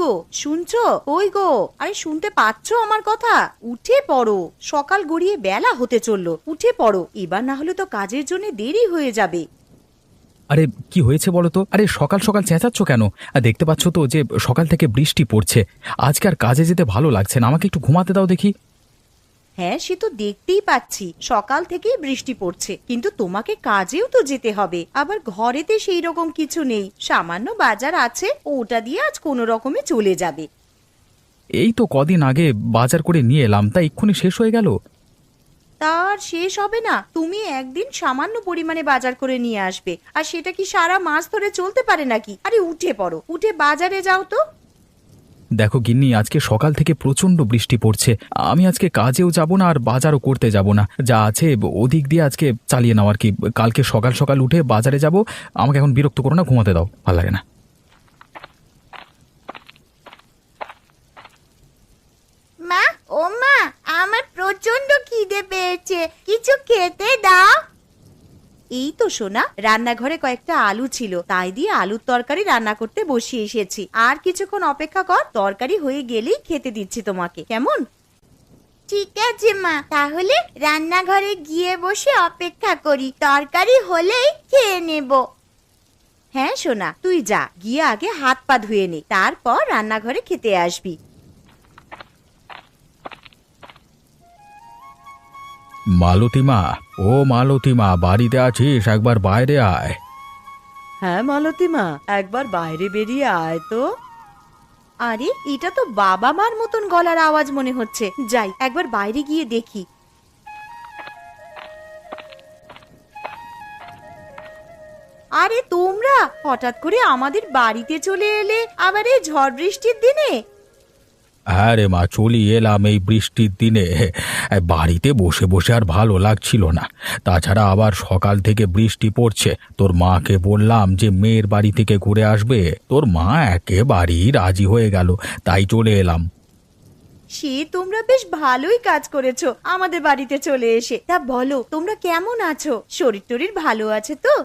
গো, শুনছো? ওই গো, আরে শুনতে পাচ্ছো আমার কথা? উঠে পড়ো, সকাল গড়িয়ে বেলা হতে চললো, উঠে পড়ো, এবার না হলে তো কাজের জন্য দেরি হয়ে যাবে। আরে কি হয়েছে বলো তো? আরে সকাল সকাল চেঁচাচ্ছ কেন? দেখতে পাচ্ছ তো যে সকাল থেকে বৃষ্টি পড়ছে। আজকে আর কাজে যেতে ভালো লাগছে না, আমাকে একটু ঘুমাতে দাও দেখি। হ্যাঁ, সে তো দেখতেই পাচ্ছি সকাল থেকেই বৃষ্টি পড়ছে, কিন্তু তোমাকে কাজেও তো যেতে হবে। আবার ঘরেতে সেই রকম কিছু নেই, সামান্য বাজার আছে, ওটা দিয়ে আজ কোনো রকমে চলে যাবে। এই তো কদিন আগে বাজার করে নিয়ে এলাম, তা এক্ষুনি শেষ হয়ে গেল। তার শেষ হবে না? তুমি একদিন সামান্য পরিমাণে বাজার করে নিয়ে আসবে, আর সেটা কি সারা মাস ধরে চলতে পারে নাকি? আরে উঠে পড়ো, উঠে বাজারে যাও তো। দেখো গিন্নি, আজকে সকাল থেকে প্রচন্ড বৃষ্টি পড়ছে। আমি আজকে কাজেও যাব না আর বাজারও করতে যাব না, যা আছে ওদিক দিয়ে আজকে চালিয়ে নাও আর কি। কালকে সকাল সকাল উঠে বাজারে যাব। আমাকে এখন বিরক্ত করো না, ঘুমাতে দাও, ভালো লাগে না। মা, ও মা, আমার প্রচন্ড খিদে পেয়েছে, কিছু খেতে দাও। এই তো সোনা, রান্নাঘরে কয়েকটা আলু ছিল, তাই দিয়ে আলুর তরকারি রান্না করতে বসিয়ে এসেছি। আর কিছুক্ষণ অপেক্ষা কর, তরকারি হয়ে গেলেই খেতে দিচ্ছি তোমাকে, কেমন? ঠিক আছে মা, তাহলে রান্নাঘরে গিয়ে বসে অপেক্ষা করি, তরকারি হলেই খেয়ে নেব। হ্যাঁ সোনা, তুই যা, গিয়ে আগে হাত পা ধুয়ে নে, তারপর রান্নাঘরে খেতে আসবি। মালতীমা, ও মালতীমা, বাড়িতে আছিস? একবার বাইরে আয়। হ্যাঁ মালতী মা, একবার বাইরে বেরিয়ে আয় তো। আরে এটা তো বাবা মার মতন গলার আওয়াজ মনে হচ্ছে, যাই একবার বাইরে গিয়ে দেখি। আরে তোমরা হঠাৎ করে আমাদের বাড়িতে চলে এলে, আবার এই ঝড় বৃষ্টির দিনে? হ্যাঁ রে মা, চলি এলাম এই বৃষ্টির দিনে। বাড়িতে বসে বসে আর ভালো লাগছিল না। তাছাড়া আবার সকাল থেকে বৃষ্টি পড়ছে। তোর মাকে বললাম যে মেয়ের বাড়ি থেকে ঘুরে আসবে, তোর মা একেবারেই রাজি হয়ে গেল, তাই চলে এলাম। সে তোমরা বেশ ভালোই কাজ করেছো আমাদের বাড়িতে চলে এসে। তা বলো, তোমরা কেমন আছো? শরীর টরীর ভালো আছে তো?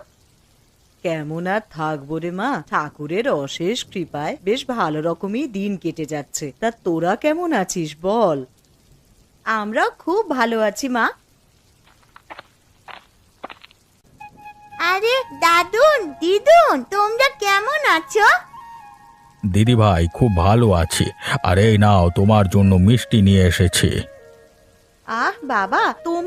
কেমন আর থাকবো রে মা, ঠাকুরের অশেষ কৃপায় বেশ ভালো রকমই দিন কেটে যাচ্ছে। তা তোরা কেমন আছিস বল? আমরাও খুব ভালো আছি মা। আরে দাদুন, দিদুন, তোমরা কেমন আছো? দিদি ভাই, খুব ভালো আছি। আর এই নাও, তোমার জন্য মিষ্টি নিয়ে এসেছি। আহ বাবা,